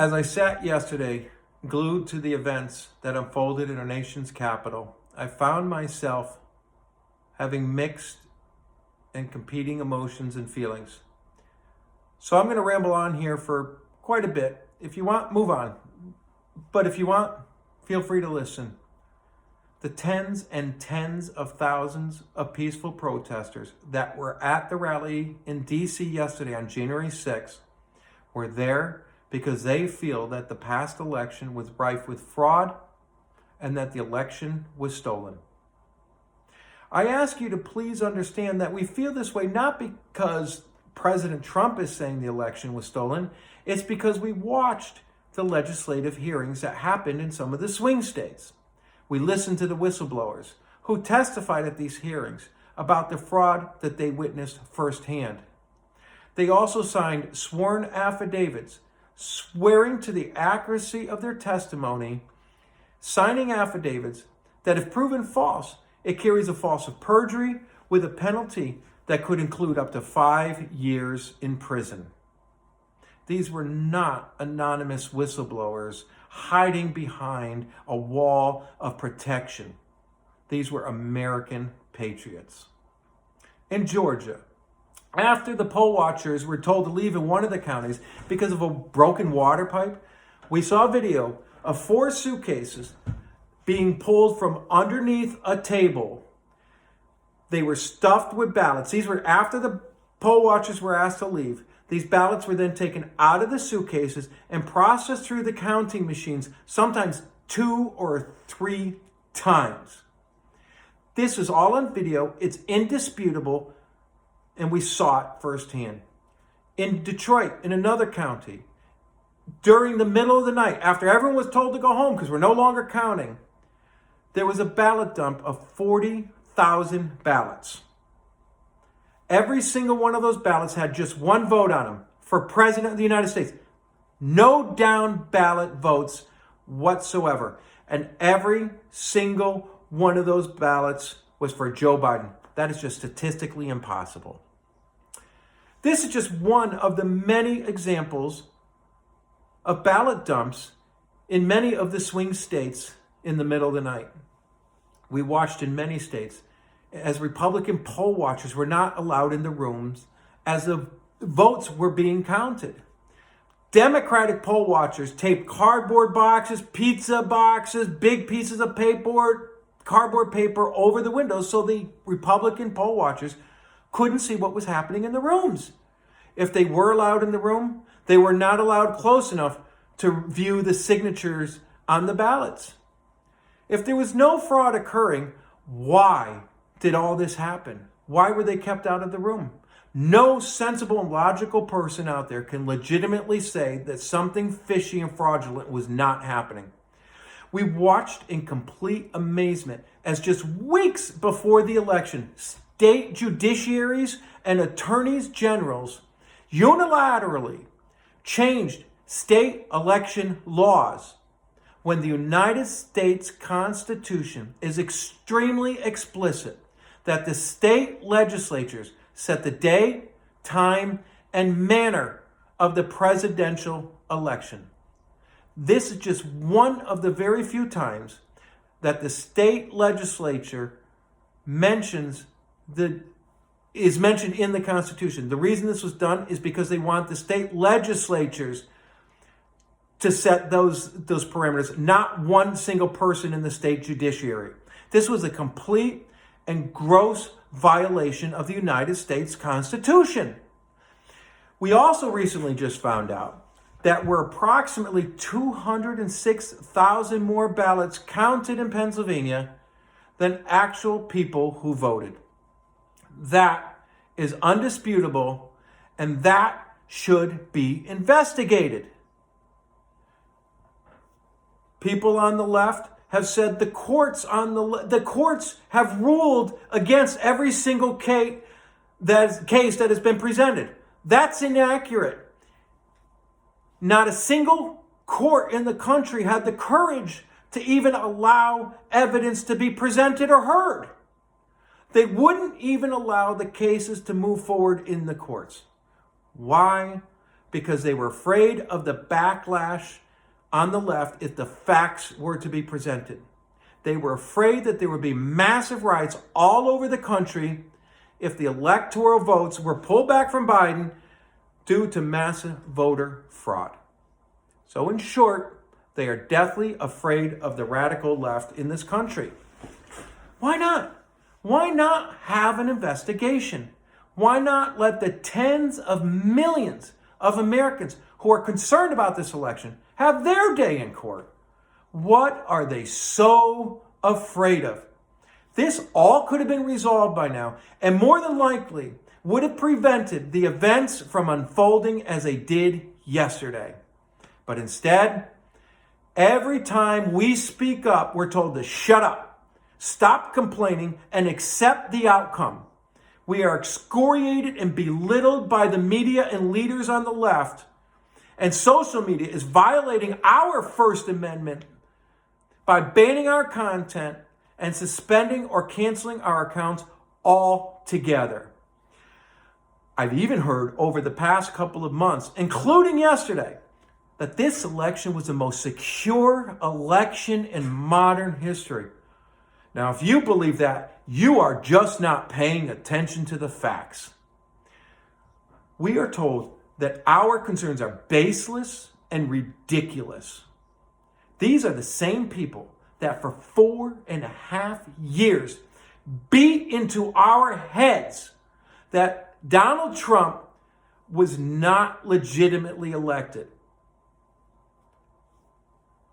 As I sat yesterday, glued to the events that unfolded in our nation's capital, I found myself having mixed and competing emotions and feelings. So I'm going to ramble on here for quite a bit. If you want, move on. But if you want, feel free to listen. The tens and tens of thousands of peaceful protesters that were at the rally in D.C. yesterday on January 6th were there because they feel that the past election was rife with fraud and that the election was stolen. I ask you to please understand that we feel this way not because President Trump is saying the election was stolen. It's because we watched the legislative hearings that happened in some of the swing states. We listened to the whistleblowers who testified at these hearings about the fraud that they witnessed firsthand. They also signed sworn affidavits swearing to the accuracy of their testimony, signing affidavits that if proven false, it carries a false of perjury with a penalty that could include up to 5 years in prison. These were not anonymous whistleblowers hiding behind a wall of protection. These were American patriots. In Georgia, after the poll watchers were told to leave in one of the counties because of a broken water pipe, we saw a video of 4 suitcases being pulled from underneath a table. They were stuffed with ballots. These were after the poll watchers were asked to leave. These ballots were then taken out of the suitcases and processed through the counting machines, sometimes 2 or 3 times. This is all on video. It's indisputable, and we saw it firsthand. In Detroit, in another county, during the middle of the night, after everyone was told to go home because we're no longer counting, there was a ballot dump of 40,000 ballots. Every single one of those ballots had just one vote on them for President of the United States. No down ballot votes whatsoever. And every single one of those ballots was for Joe Biden. That is just statistically impossible. This is just one of the many examples of ballot dumps in many of the swing states in the middle of the night. We watched in many states as Republican poll watchers were not allowed in the rooms as the votes were being counted. Democratic poll watchers taped cardboard boxes, pizza boxes, big pieces of cardboard paper over the windows so the Republican poll watchers couldn't see what was happening in the rooms. If they were allowed in the room, they were not allowed close enough to view the signatures on the ballots. If there was no fraud occurring, why did all this happen? Why were they kept out of the room? No sensible and logical person out there can legitimately say that something fishy and fraudulent was not happening. We watched in complete amazement as just weeks before the election, state judiciaries and attorneys generals unilaterally changed state election laws when the United States Constitution is extremely explicit that the state legislatures set the day, time, and manner of the presidential election. This is just one of the very few times that the state legislature is mentioned in the Constitution. The reason this was done is because they want the state legislatures to set those parameters, not one single person in the state judiciary. This was a complete and gross violation of the United States Constitution. We also recently just found out that were approximately 206,000 more ballots counted in Pennsylvania than actual people who voted. That is undisputable, and that should be investigated. People on the left have said the courts have ruled against every single case that has been presented. That's inaccurate. Not a single court in the country had the courage to even allow evidence to be presented or heard. They wouldn't even allow the cases to move forward in the courts. Why? because they were afraid of the backlash on the left if the facts were to be presented. They were afraid that there would be massive riots all over the country if the electoral votes were pulled back from Biden due to massive voter fraud. So in short, they are deathly afraid of the radical left in this country. Why not? Why not have an investigation? Why not let the tens of millions of Americans who are concerned about this election have their day in court? What are they so afraid of? This all could have been resolved by now, and more than likely would have prevented the events from unfolding as they did yesterday. But instead, every time we speak up, we're told to shut up, stop complaining, and accept the outcome. We are excoriated and belittled by the media and leaders on the left, and social media is violating our First Amendment by banning our content and suspending or canceling our accounts altogether. I've even heard over the past couple of months, including yesterday, that this election was the most secure election in modern history. Now, if you believe that, you are just not paying attention to the facts. We are told that our concerns are baseless and ridiculous. These are the same people that for 4.5 years beat into our heads that Donald Trump was not legitimately elected.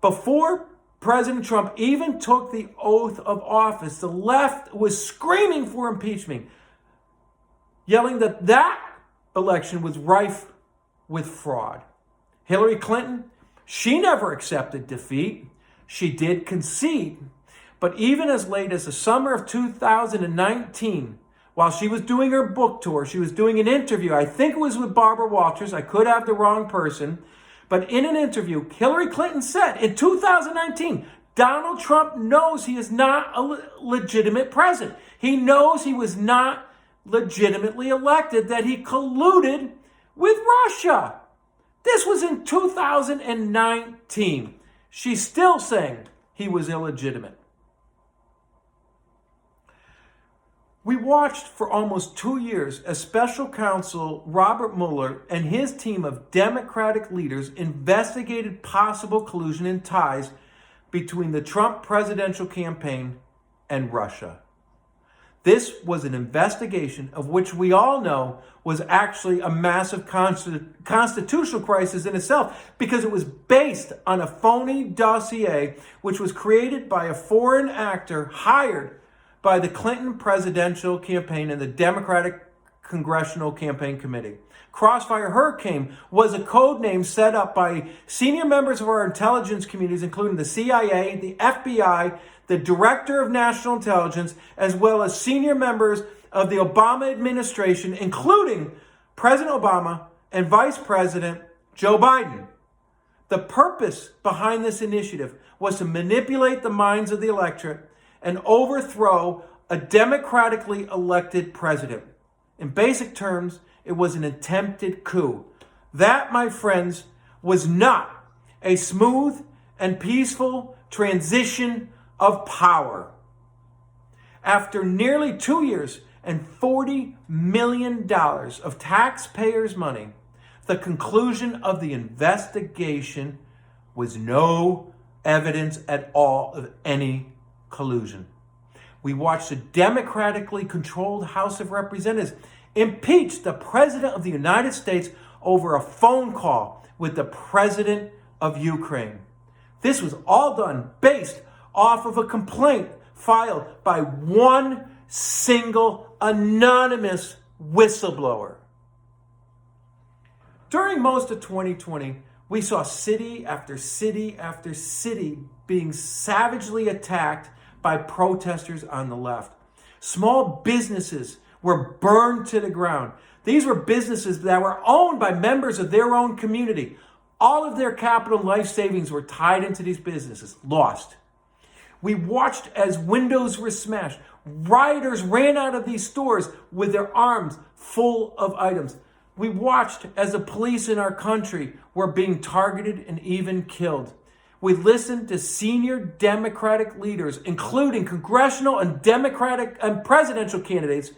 Before President Trump even took the oath of office, the left was screaming for impeachment, yelling that that election was rife with fraud. Hillary Clinton, she never accepted defeat. She did concede. But even as late as the summer of 2019, while she was doing her book tour, she was doing an interview. I think it was with Barbara Walters. I could have the wrong person. But in an interview, Hillary Clinton said in 2019, Donald Trump knows he is not a legitimate president. He knows he was not legitimately elected, that he colluded with Russia. This was in 2019. She's still saying he was illegitimate. We watched for almost 2 years as special counsel Robert Mueller and his team of Democratic leaders investigated possible collusion and ties between the Trump presidential campaign and Russia. This was an investigation of which we all know was actually a massive constitutional crisis in itself, because it was based on a phony dossier which was created by a foreign actor hired by the Clinton presidential campaign and the Democratic Congressional Campaign Committee. Crossfire Hurricane was a code name set up by senior members of our intelligence communities, including the CIA, the FBI, the Director of National Intelligence, as well as senior members of the Obama administration, including President Obama and Vice President Joe Biden. The purpose behind this initiative was to manipulate the minds of the electorate and overthrow a democratically elected president. In basic terms, it was an attempted coup. That, my friends, was not a smooth and peaceful transition of power. After nearly 2 years and $40 million of taxpayers' money, the conclusion of the investigation was no evidence at all of any collusion. We watched a democratically controlled House of Representatives impeach the President of the United States over a phone call with the President of Ukraine. This was all done based off of a complaint filed by one single anonymous whistleblower. During most of 2020, we saw city after city after city being savagely attacked by protesters on the left. Small businesses were burned to the ground. These were businesses that were owned by members of their own community. All of their capital and life savings were tied into these businesses, lost. We watched as windows were smashed. Rioters ran out of these stores with their arms full of items. We watched as the police in our country were being targeted and even killed. We listened to senior Democratic leaders, including congressional and Democratic and presidential candidates,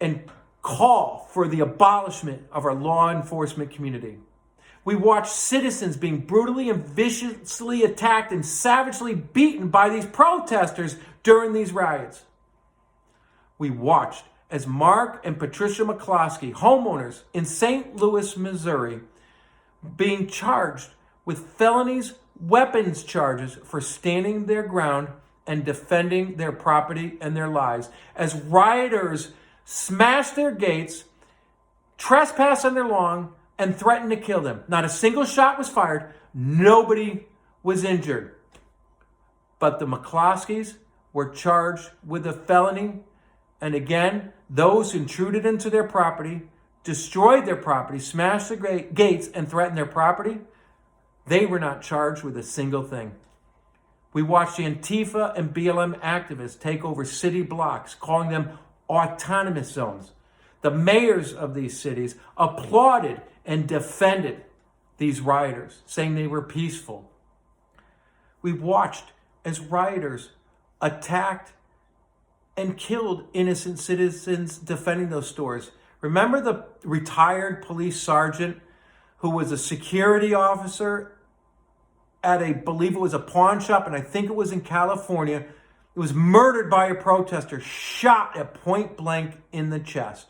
and call for the abolishment of our law enforcement community. We watched citizens being brutally and viciously attacked and savagely beaten by these protesters during these riots. We watched as Mark and Patricia McCloskey, homeowners in St. Louis, Missouri, being charged with felonies, weapons charges for standing their ground and defending their property and their lives, as rioters smashed their gates, trespassed on their lawn, and threatened to kill them. Not a single shot was fired. Nobody was injured. But the McCloskeys were charged with a felony. And again, those who intruded into their property, destroyed their property, smashed the gates, and threatened their property, they were not charged with a single thing. We watched the Antifa and BLM activists take over city blocks, calling them autonomous zones. The mayors of these cities applauded and defended these rioters, saying they were peaceful. We watched as rioters attacked and killed innocent citizens defending those stores. Remember the retired police sergeant who was a security officer at I believe it was a pawn shop, and I think it was in California. He was murdered by a protester, shot at point blank in the chest.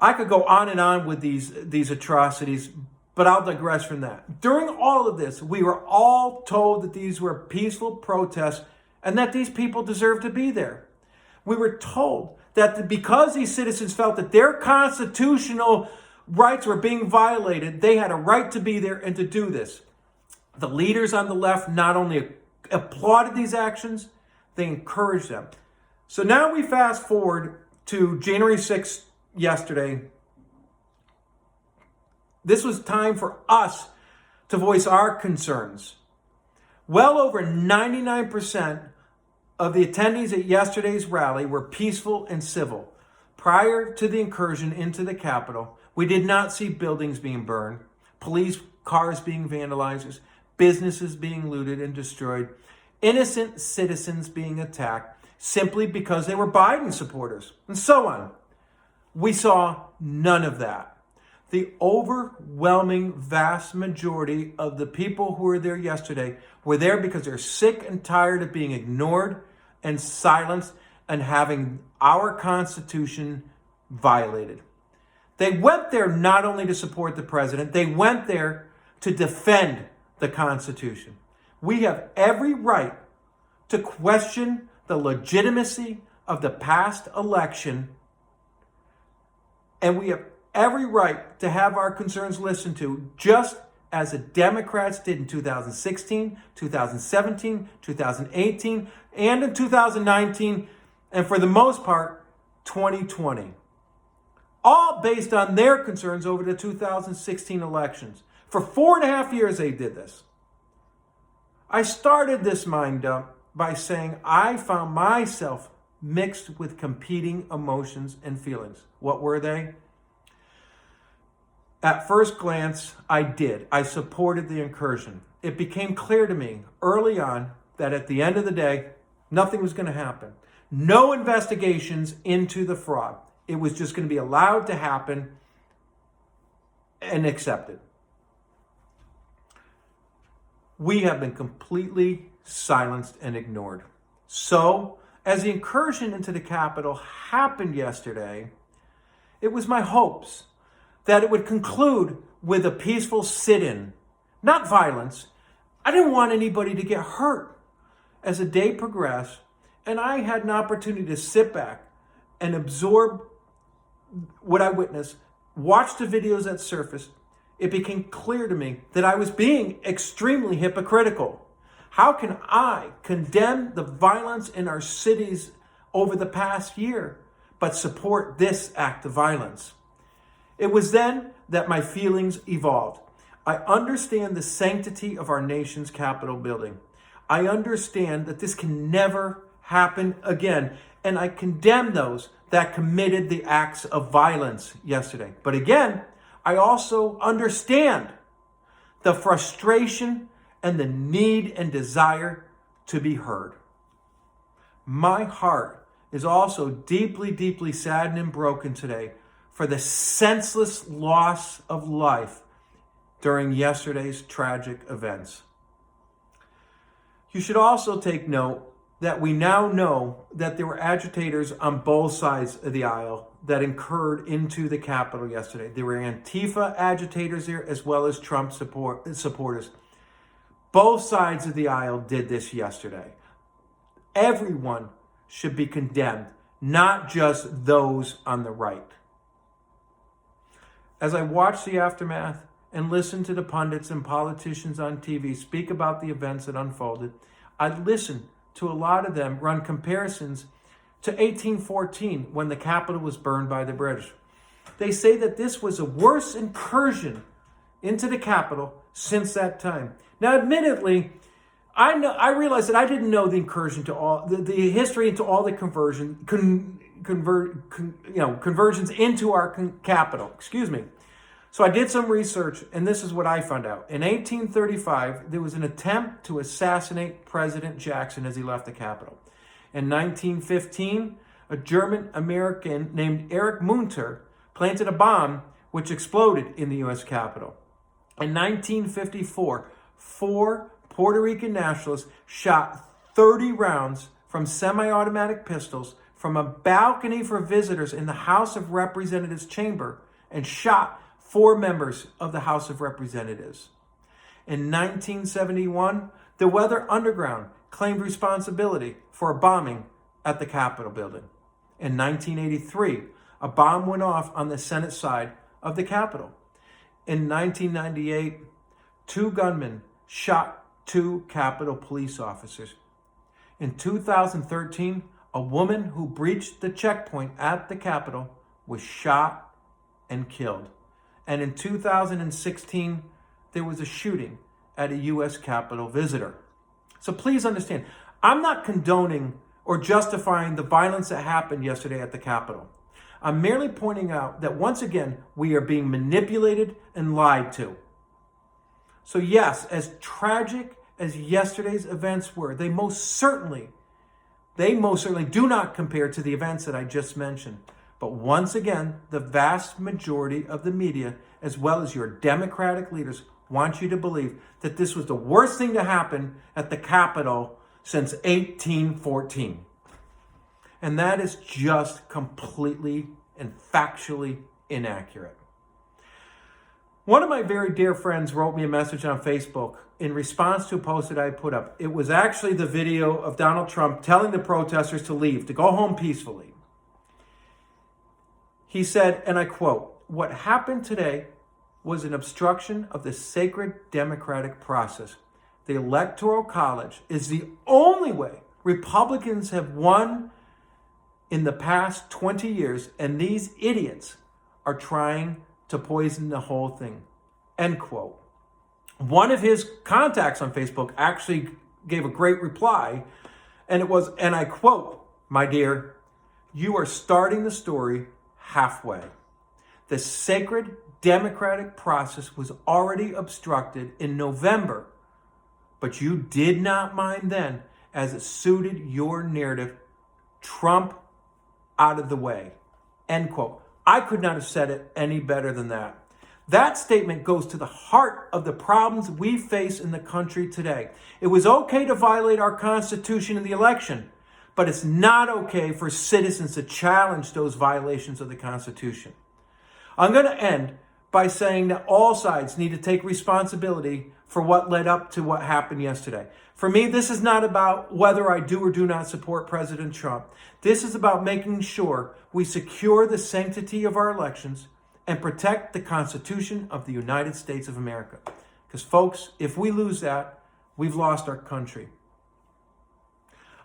I could go on and on with these atrocities, but I'll digress from that. During all of this, we were all told that these were peaceful protests and that these people deserved to be there. We were told that because these citizens felt that their constitutional rights were being violated, they had a right to be there and to do this. The leaders on the left not only applauded these actions, they encouraged them. So now we fast forward to January 6th, yesterday. This was time for us to voice our concerns. Well over 99% of the attendees at yesterday's rally were peaceful and civil. Prior to the incursion into the Capitol, we did not see buildings being burned, police cars being vandalized, businesses being looted and destroyed, innocent citizens being attacked simply because they were Biden supporters, and so on. We saw none of that. The overwhelming vast majority of the people who were there yesterday were there because they're sick and tired of being ignored and silenced and having our Constitution violated. They went there not only to support the president, they went there to defend the Constitution. We have every right to question the legitimacy of the past election, and we have every right to have our concerns listened to, just as the Democrats did in 2016, 2017, 2018, and in 2019, and for the most part, 2020. All based on their concerns over the 2016 elections. For 4.5 years, they did this. I started this mind dump by saying I found myself mixed with competing emotions and feelings. What were they? At first glance, I did. I supported the incursion. It became clear to me early on that at the end of the day, nothing was going to happen. No investigations into the fraud. It was just going to be allowed to happen and accepted. We have been completely silenced and ignored. So, as the incursion into the Capitol happened yesterday, it was my hopes that it would conclude with a peaceful sit-in, not violence. I didn't want anybody to get hurt. As the day progressed, and I had an opportunity to sit back and absorb what I witnessed, watch the videos that surfaced, it became clear to me that I was being extremely hypocritical. How can I condemn the violence in our cities over the past year, but support this act of violence? It was then that my feelings evolved. I understand the sanctity of our nation's Capitol building. I understand that this can never happen again, and I condemn those that committed the acts of violence yesterday. But again, I also understand the frustration and the need and desire to be heard. My heart is also deeply, deeply saddened and broken today for the senseless loss of life during yesterday's tragic events. You should also take note that we now know that there were agitators on both sides of the aisle that incurred into the Capitol yesterday. There were Antifa agitators there as well as Trump supporters. Both sides of the aisle did this yesterday. Everyone should be condemned, not just those on the right. As I watched the aftermath and listened to the pundits and politicians on TV speak about the events that unfolded, I listened to a lot of them run comparisons to 1814 when the Capitol was burned by the British. They say that this was a worse incursion into the Capitol since that time. Now, admittedly, I realize that I didn't know the incursion to all the history into all the conversions into our capital. Excuse me. So I did some research, and this is what I found out. In 1835, there was an attempt to assassinate President Jackson as he left the Capitol. In 1915, a German-American named Erich Munter planted a bomb which exploded in the U.S. Capitol. In 1954, 4 Puerto Rican nationalists shot 30 rounds from semi-automatic pistols from a balcony for visitors in the House of Representatives chamber and shot 4 members of the House of Representatives. In 1971, the Weather Underground claimed responsibility for a bombing at the Capitol building. In 1983, a bomb went off on the Senate side of the Capitol. In 1998, 2 gunmen shot 2 Capitol police officers. In 2013, a woman who breached the checkpoint at the Capitol was shot and killed. And in 2016, there was a shooting at a U.S. Capitol visitor. So please understand, I'm not condoning or justifying the violence that happened yesterday at the Capitol. I'm merely pointing out that once again, we are being manipulated and lied to. So yes, as tragic as yesterday's events were, they most certainly do not compare to the events that I just mentioned. But once again, the vast majority of the media, as well as your Democratic leaders, want you to believe that this was the worst thing to happen at the Capitol since 1814. And that is just completely and factually inaccurate. One of my very dear friends wrote me a message on Facebook in response to a post that I put up. It was actually the video of Donald Trump telling the protesters to leave, to go home peacefully. He said, and I quote, "What happened today was an obstruction of the sacred democratic process. The Electoral College is the only way Republicans have won in the past 20 years, and these idiots are trying to poison the whole thing." End quote. One of his contacts on Facebook actually gave a great reply, and it was, and I quote, "My dear, you are starting the story halfway. The sacred democratic process was already obstructed in November, but you did not mind then as it suited your narrative. Trump out of the way." End quote. I could not have said it any better than that. That statement goes to the heart of the problems we face in the country today. It was okay to violate our Constitution in the election, but it's not okay for citizens to challenge those violations of the Constitution. I'm going to end by saying that all sides need to take responsibility for what led up to what happened yesterday. For me, this is not about whether I do or do not support President Trump. This is about making sure we secure the sanctity of our elections and protect the Constitution of the United States of America. Because folks, if we lose that, we've lost our country.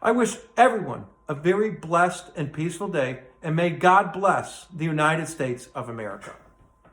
I wish everyone a very blessed and peaceful day, and may God bless the United States of America.